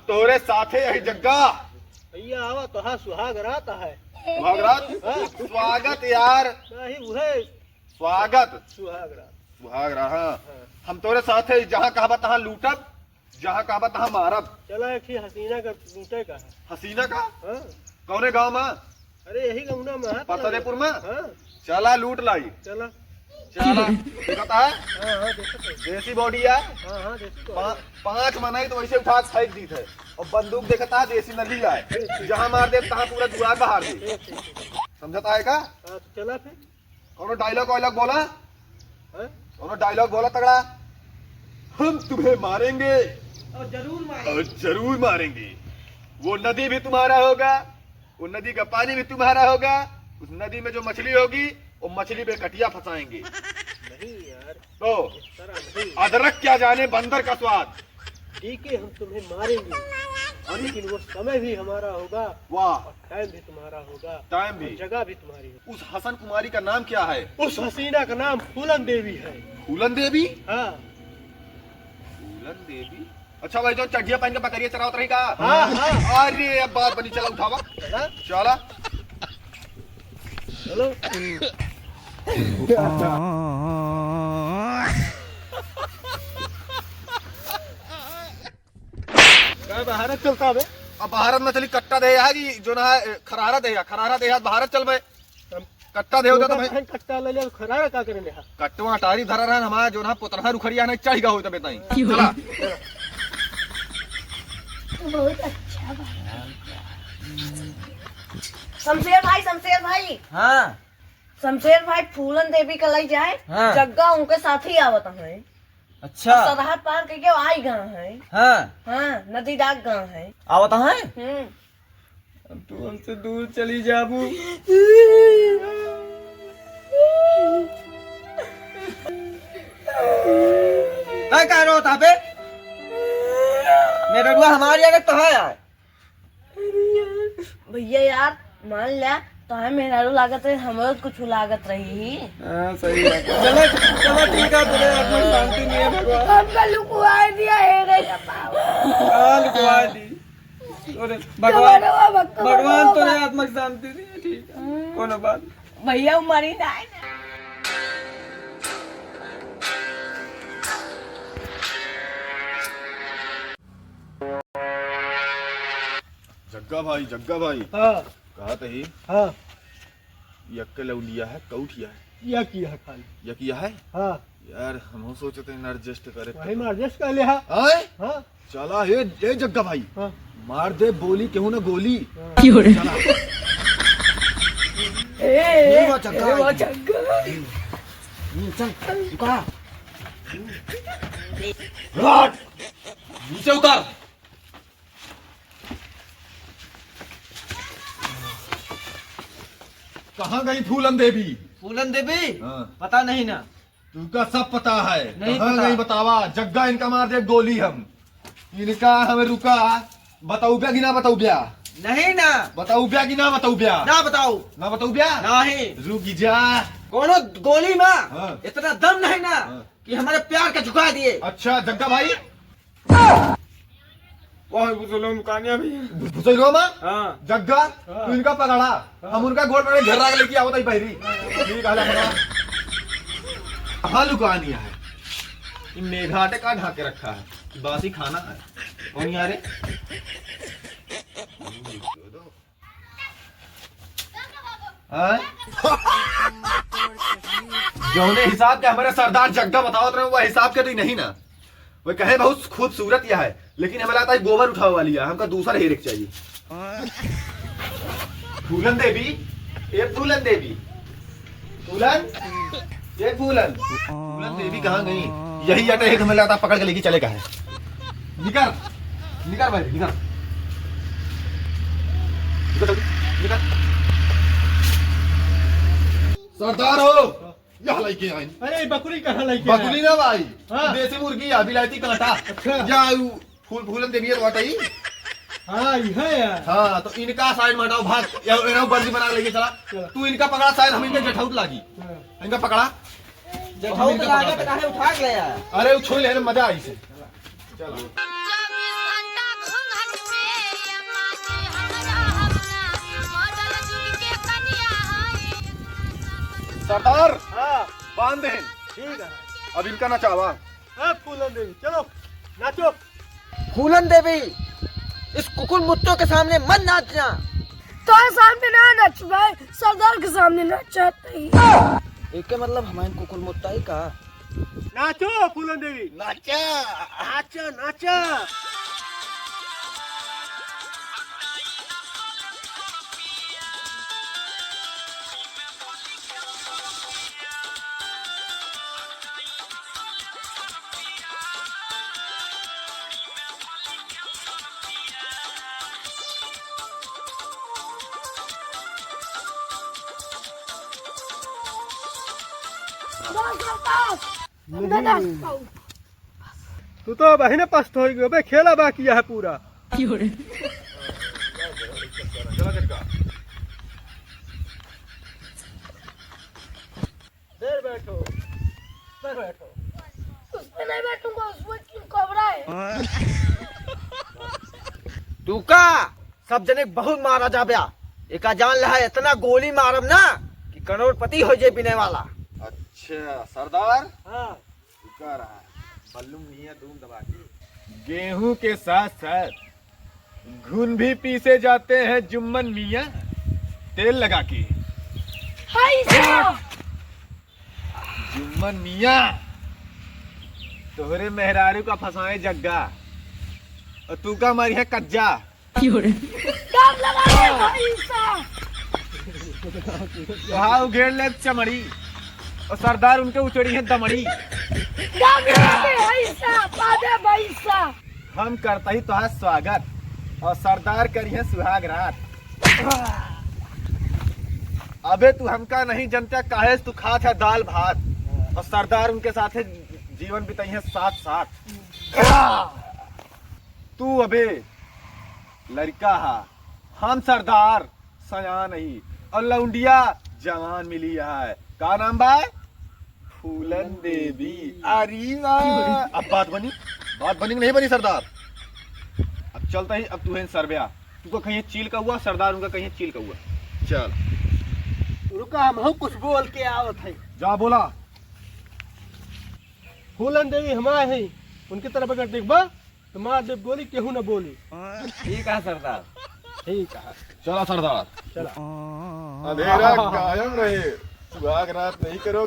तोरे साथे यही जग्गा भैया आवा तो हाँ सुहाग रात है। सुहाग रात? स्वागत यार। नहीं उहे स्वागत सुहाग रात। सुहाग रात। हाँ। हम तोरे साथे जहाँ कहबा तहाँ लूटब, जहाँ कहबा तहाँ मारब। चला एक हसीना का लूटे का है। हसीना का? हाँ। कौने गाँव में? अरे यही गमुना में है। पतरेपुर में? हाँ। चला लूट लाई। चला चला देखता है। हाँ हाँ देखो देसी बॉडी है। हाँ हाँ देखो 5 मनाई तो वैसे उठा के फेंक दी थे। और बंदूक देखता है देसी नली है, जहाँ मार दे तहाँ पूरा दुआर बहार दे। समझता है का? हाँ तो चला फिर। कौनो डायलॉग वायलॉग बोला? हाँ? कौनो डायलॉग बोला तगड़ा? हम तुम्हें मारेंगे और जरूर मारेंगे। वो नदी भी तुम्हारा होगा, वो नदी का पानी भी तुम्हारा होगा। उस नदी में जो मछली होगी वो मछली पे कटिया फंसाएंगे। नहीं यार तो इस तरह नहीं। अदरक क्या जाने बंदर का स्वाद। ठीक है हम तुम्हें मारेंगे, लेकिन वो समय भी हमारा होगा वाह। और टाइम भी तुम्हारा होगा, टाइम भी। और जगह भी तुम्हारी होगी। उस हसन कुमारी का नाम क्या है? उस हसीना का नाम फूलन देवी है। फूलन देवी? हाँ फूलन देवी। अच्छा भाई जो चढ़िया पहन के बकरिया चरावत रही का? हाँ हाँ। अरे अब बात बनी, चला उठावा। चला चला चलो। भारत चलता है। अब भारत में चली कट्टा दे जी जो ना है खरारा दे भारत चल भाई। कट्टा दे होता तो भाई कट्टा ले ले खरारा का करे ले। कट्टवा टारी धरा रहा हमारा जो ना पुतरहा रुखड़िया नहीं चाहिए हो तो बताई। चला बहुत अच्छा शमशेर भाई हाँ शमशेर भाई फूलन देवी का लई जाए। हाँ। जग्गा उनके साथ ही आवत है। अच्छा सरहद पार करके आई गाँव है। हाँ हाँ नदी डाक गाँव है। आवत है। हम्म। तू हमसे दूर चली जाबू। क्या रो था पे? मेरा रुआ हमारी आगे तो है यार। भैया यार मान लिया तो है मेरा लागत है, हमारे कुछ लागत रही। हाँ सही है। चलो चलो ठीक है, तुझे आत्मा शांति नहीं है भगवान। हमका लुकवा दिया है रे हाँ लुकवा दी। भगवान भगवान तुझे आत्मा शांति दी। ठीक है कोनो बात। भैया मरी ना। जग्गा भाई हाँ कहा ही हाँ यक्के लौलिया है कौठिया है या किया खाली यकिया है। हाँ यार हम सोचते हैं एडजस्ट करे। वही में एडजस्ट कर लिया। आए हाँ चला हे जग्गा भाई हाँ मार दे बोली केहू ना गोली। चला चल रुका। नीचे उतर। कहाँ गई फूलन देवी? फूलन देवी हाँ। पता नहीं ना। तुमका सब पता है। नहीं कहाँ पता। गई बतावा। जग्गा इनका मार दे गोली हम। इनका हमें रुका बताऊ ब्या कि ना बताऊ ब्या? नहीं ना बताऊ ब्या कि ना बताऊ ब्या? ना बताओ ना बताऊ ब्या? नहीं। रुक जा। कोनो गोली में हाँ। इतना दम नहीं ना हाँ। कि हमारे प्यार का झुका दिए। अच्छा जग्गा भाई भुसैलो में हाँ। जग्गा तू इनका पकड़ा। हम उनका गोल पकड़े घर आके लेके आओ तई बहरी। ठीक है कहाँ लुकानी है? ये मेघाटे का ढाके रखा है, बासी खाना है। कौन यारे? जौने हिसाब के हमारे सरदार जग्गा बताओ रहे वो हिसाब के तो नहीं ना। वो कहे बहुत खूबसूरत यह है, लेकिन हमें लगता है गोबर उठाओ वाली है। हमका दूसरा हेरिक चाहिए। फूलन देवी ये फूलन देवी फूलन ये फूलन देवी कहाँ गई? यही अटे हमें लगता है पकड़ के लेके चले का है। निकल निकल भाई निकल निकल। सरदार हो यहाँ लेके आए। अरे बकरी कहाँ लेके बकुली ना भाई। हाँ। देसी मुर्गी या विलायती कांटा। अच्छा। या फूलन देवी है वाटई। हाँ है यार। हाँ तो इनका साइड में हटाओ भाग या बंदी बना लेके चला। तू इनका पकड़ा शायद हम इनके जठाउट लागी। इनका पकड़ा जठाउट लागत काहे उठा के ले आया? अरे वो छोड़ ले मजा आई से। चलो सरदार हाँ बांध दे ठीक है। अब इनका नचावा। फूलन देवी चलो नाचो। फूलन देवी, इस कुकुर मुत्तों के सामने मत नाचना। तो सामने ना नच भाई, सरदार के सामने नचाते ही। एक मतलब हमारे कुकुर मुत्ता ही का। नाचो फूलन देवी नाचा नाचा नाचा। तू तो बहने पस्त हो गई बे, खेला बाकी है पूरा। चला झटका। देर बैठो देर बैठो। उसमें नहीं बैठूंगा, उसमें क्यों घबराए। तू का सब जने बहुत मारा जाब्या। एका जान लहा इतना गोली मारब ना कि करोड़पति हो जाए पीने वाला। अच्छा सरदार हाँ रुका रहा है बल्लू मियां धूम दबा के। गेहूं के साथ साथ घुन भी पीसे जाते हैं जुम्मन मियां तेल लगा के। हाय साहब, जुम्मन मियां तोहरे मेहरारू का फसाए जग्गा और तू का मारी है कज्जा। काम लगा ले भाई साहब। कहा उघेड़ ले चमड़ी और सरदार उनके उचड़ी है दमड़ी। काम लगा ले भाई साहब, आधे भाई साहब। हम करता ही तुहार स्वागत और सरदार करी है सुहाग रात। अबे तू हमका नहीं जनता काहे तू खात है दाल भात और सरदार उनके साथ है जीवन बिताई है साथ साथ। तू अबे लड़का हा, हम सरदार सया नहीं और लौंडिया जवान मिली है। का नाम बा? फूलन देवी। अरे वाह, अब बात बनी कि नहीं बनी सरदार? अब चलता ही, अब तू है सरब्या, तुमको कहीं चील का हुआ, सरदार उनका कहीं चील का हुआ। चल रुका, हम कुछ बोल के आवत है। जा बोला। फूलन देवी हमारे है, उनकी तरफ अगर देखबा तो मार देव गोली, केहू न बोली। ठीक है सरदार। ठीक है चला सरदार, चला। अंधेरा कायम रहे, सुहाग रात नहीं करो।